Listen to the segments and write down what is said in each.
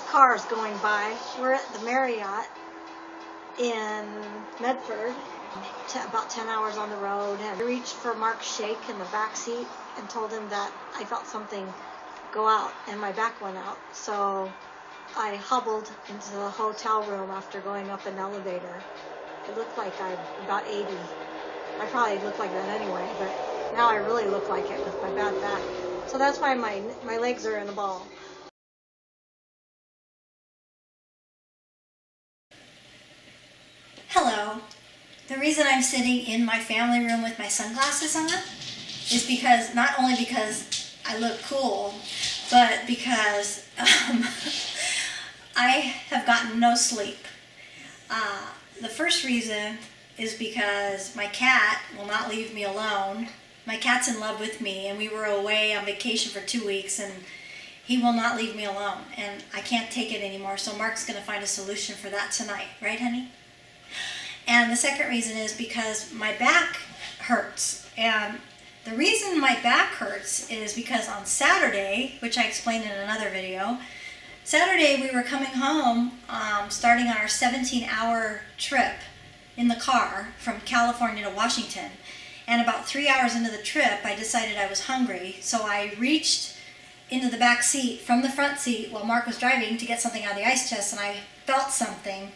cars going by. We're at the Marriott in Medford, about 10 hours on the road, and I reached for Mark's shake in the back seat and told him that I felt something go out and my back went out. So I hobbled into the hotel room after going up an elevator. It looked like I'm about 80. I probably look like that anyway, but now I really look like it with my bad back. So that's why my legs are in a ball. Hello. The reason I'm sitting in my family room with my sunglasses on is because, not only because I look cool, but because I have gotten no sleep. The first reason is because my cat will not leave me alone. My cat's in love with me, and we were away on vacation for 2 weeks, and he will not leave me alone, and I can't take it anymore, so Mark's going to find a solution for that tonight. Right, honey? And the second reason is because my back hurts. And the reason my back hurts is because on Saturday, which I explained in another video, Saturday we were coming home, starting on our 17-hour trip in the car from California to Washington. And about 3 hours into the trip, I decided I was hungry, so I reached into the back seat from the front seat while Mark was driving to get something out of the ice chest, and I felt something.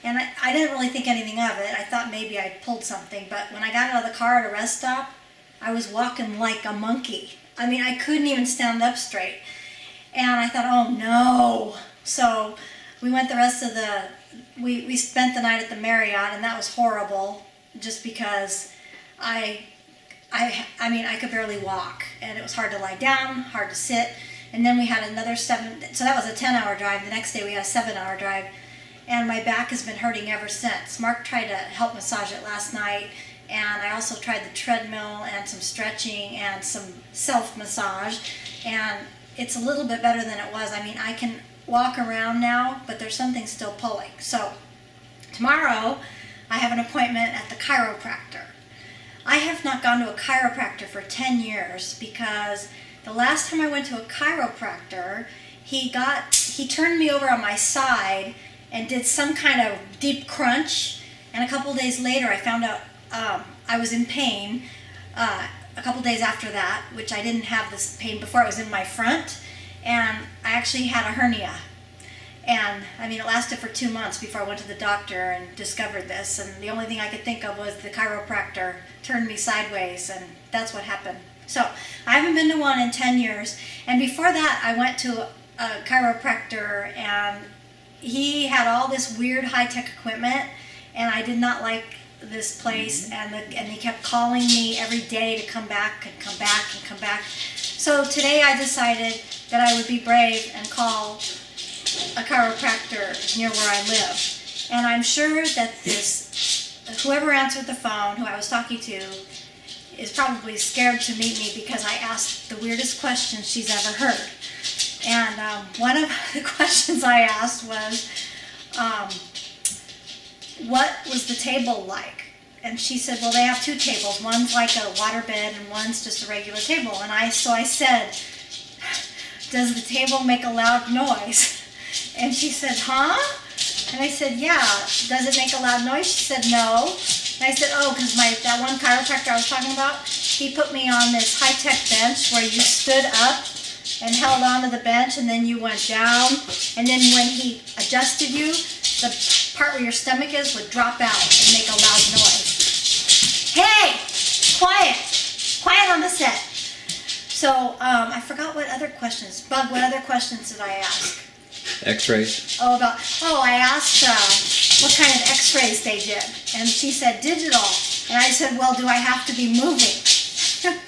And I didn't really think anything of it. I thought maybe I pulled something, but when I got out of the car at a rest stop, I was walking like a monkey. I mean, I couldn't even stand up straight. And I thought, oh no. So we went the rest of we spent the night at the Marriott, and that was horrible, just because I mean, I could barely walk, and it was hard to lie down, hard to sit. And then we had another so that was a 10-hour drive. The next day we had a 7-hour drive. And my back has been hurting ever since. Mark tried to help massage it last night, and I also tried the treadmill and some stretching and some self-massage, and it's a little bit better than it was. I mean, I can walk around now, but there's something still pulling. So tomorrow I have an appointment at the chiropractor. I have not gone to a chiropractor for 10 years because the last time I went to a chiropractor, he turned me over on my side and did some kind of deep crunch, and a couple days later I found out I was in pain. A couple days after that, which I didn't have this pain before, I was in my front, and I actually had a hernia. And I mean, it lasted for 2 months before I went to the doctor and discovered this, and the only thing I could think of was the chiropractor turned me sideways, and that's what happened. So I haven't been to one in 10 years, and before that I went to a chiropractor, and he had all this weird high-tech equipment, and I did not like this place, and he kept calling me every day to come back and come back and come back. So today I decided that I would be brave and call a chiropractor near where I live. And I'm sure that whoever answered the phone, who I was talking to, is probably scared to meet me because I asked the weirdest questions she's ever heard. And one of the questions I asked was, what was the table like? And she said, well, they have 2 tables. One's like a waterbed and one's just a regular table. And so I said, does the table make a loud noise? And she said, huh? And I said, yeah. Does it make a loud noise? She said, no. And I said, oh, because that one chiropractor I was talking about, he put me on this high-tech bench where you stood up and held onto the bench, and then you went down, and then when he adjusted you, the part where your stomach is would drop out and make a loud noise. Hey! Quiet! Quiet on the set! So, I forgot what other questions. Bug, what other questions did I ask? X-rays? I asked what kind of X-rays they did, and she said digital, and I said, well, do I have to be moving? And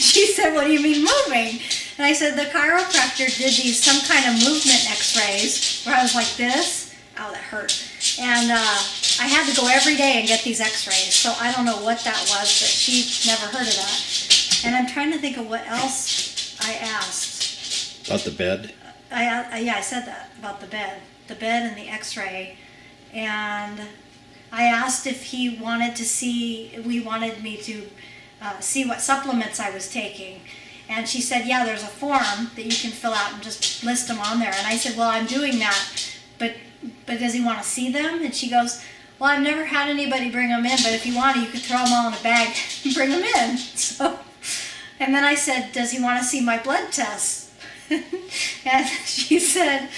she said, what do you mean moving? And I said, the chiropractor did some kind of movement X-rays where I was like this. Oh, that hurt. And I had to go every day and get these X-rays, so I don't know what that was, but she never heard of that. And I'm trying to think of what else I asked. About the bed? Yeah, I said that, about the bed and the X-ray. And I asked if we wanted me to see what supplements I was taking. And she said, yeah, there's a form that you can fill out and just list them on there. And I said, well, I'm doing that, but does he want to see them? And she goes, well, I've never had anybody bring them in, but if you want to, you could throw them all in a bag and bring them in. So, and then I said, does he want to see my blood tests? And she said,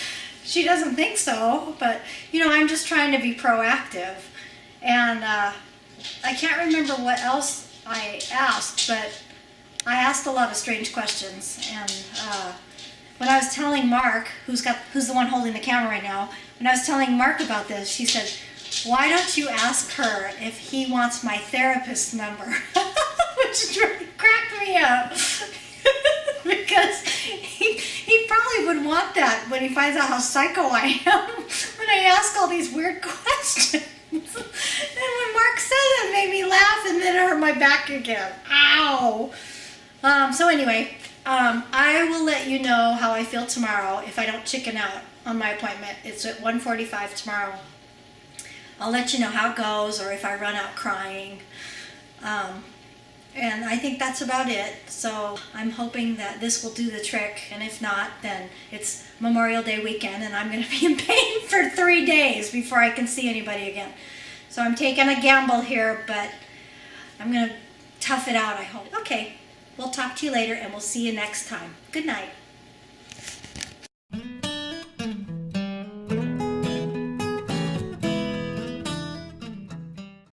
she doesn't think so, but, I'm just trying to be proactive. And I can't remember what else I asked, but I asked a lot of strange questions. And when I was telling Mark, who's the one holding the camera right now, when I was telling Mark about this, she said, why don't you ask her if he wants my therapist number? Which really cracked me up. Because he probably would want that when he finds out how psycho I am, when I ask all these weird questions. And when Mark said it, it made me laugh, and then it hurt my back again. Ow! So anyway, I will let you know how I feel tomorrow if I don't chicken out on my appointment. It's at 1:45 tomorrow. I'll let you know how it goes, or if I run out crying. And I think that's about it. So I'm hoping that this will do the trick, and if not, then it's Memorial Day weekend, and I'm going to be in pain for 3 days before I can see anybody again. So I'm taking a gamble here, but I'm going to tough it out, I hope. Okay, we'll talk to you later, and we'll see you next time. Good night.